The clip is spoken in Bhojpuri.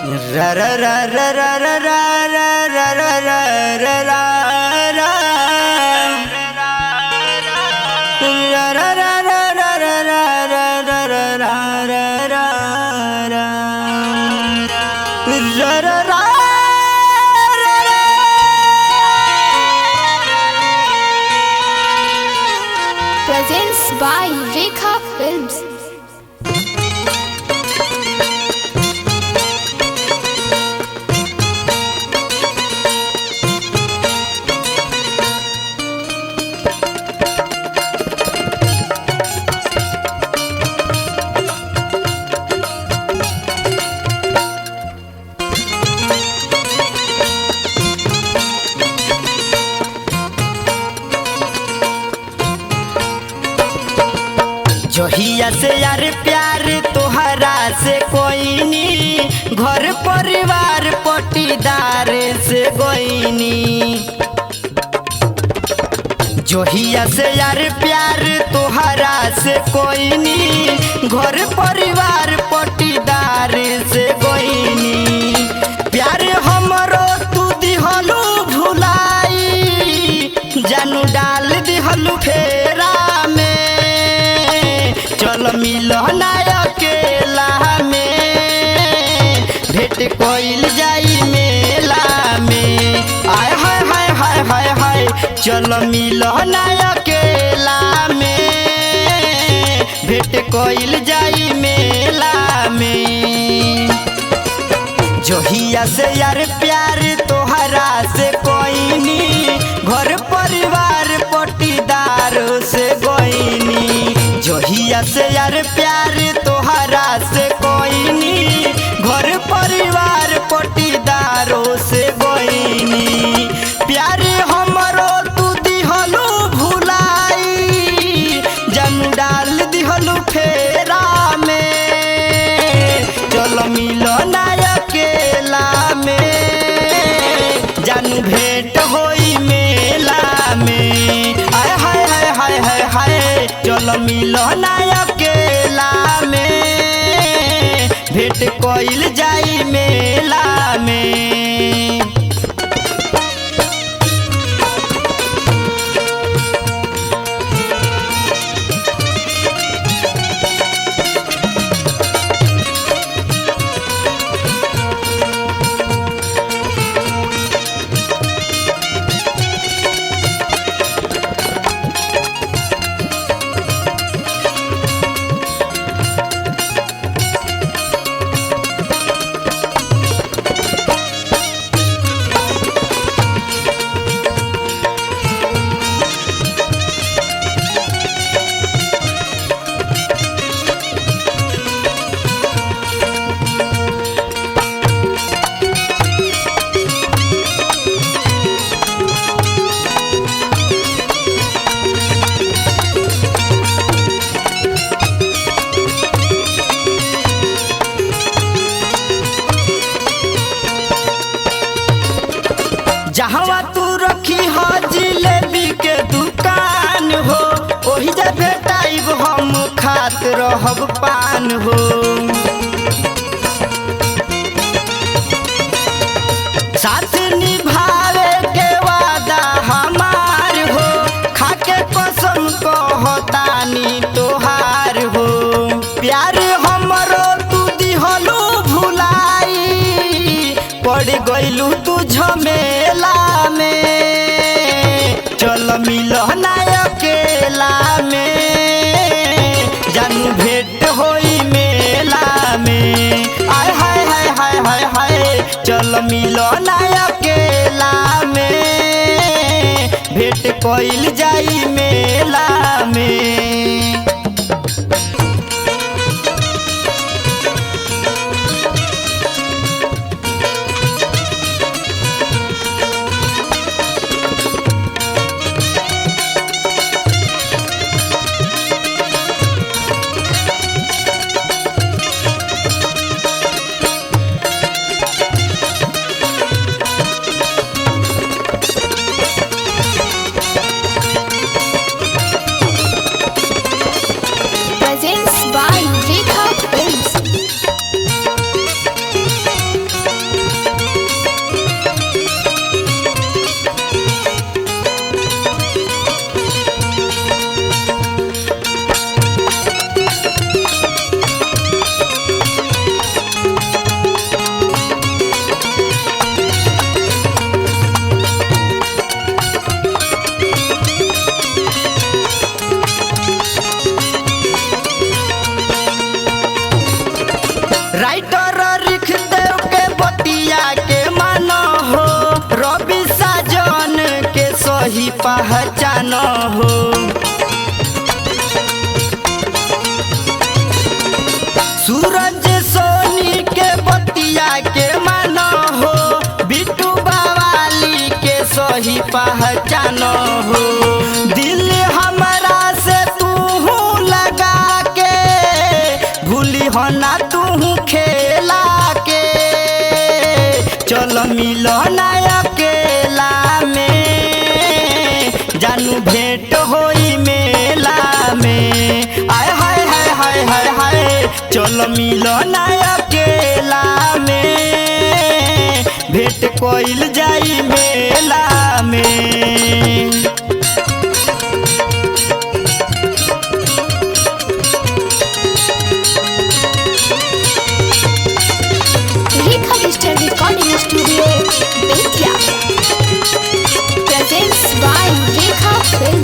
ra ra ra ra ra ra ra ra ra ra ra ra ra ra Presents by Rekha Films. जोहिया से यार प्यार तोहरा से कोई नी, घर परिवार पटीदार से गोइनी। जोहिया से यार प्यार तोहरा से कोई नी, घर परिवार पटीदार से गोइनी। प्यार हमरो तू दिहलू भुलाई, जानू डाल दिहलू फेरा में। चल मिलन अकेला में, भेंट कोइल जाई मेला में। आय हाय हाय हाय हाय हाय, चल मिलन अकेला में, भेंट कोइल जाई मेला में। जोहिया से यार प्यार तोहरा से कोई नी, घर परिवार पटीदार से गोइनी। जोहिया से यार प्यार तोहरा से कोई नी, घर परिवार पटीदारों से गोइनी। प्यार हमरो तू दिहलू भुलाई, जन डाल दिहलू फेरा में। चल मिलन अकेला में, जानू भेंट होई मेला में। आय हाय हाय हाय हाय हाय, चल मिलन अकेला में, भेंट कोइल जाई मेला में। जहवा तू रखी हो जिलेबी के दुकान हो, ओही जे भेटाइब हम खात रहब पान हो। साथ निभावे के वादा हमार हो, खाके कसम कहतानी तोहार हो। प्यार हमरो तू दिहलू भुलाई, पड़ गइलू तू झमेला में। चल मिलन अकेला में, जानू भेंट होई मेला में। आय हाय हाय हाय हाय हाय, चल मिलन अकेला में, भेंट कोइल जाई मेला में। सही पहचान हो। सूरज सोनी के बतिया के मान हो, बिट्टू बवाली के सही पहचान हो। दिल हमरा से तू लगा के भूली हो ना तू खेला के, चल मिलना अकेला में जानू भेंट होई मेला में। आय हाय हाय हाय हाय हाय चल मिलना अकेला में भेंट कोइल जाई मेला में। Rekha Digital Recording Studio, Bettiya. Presents by Rekha Films.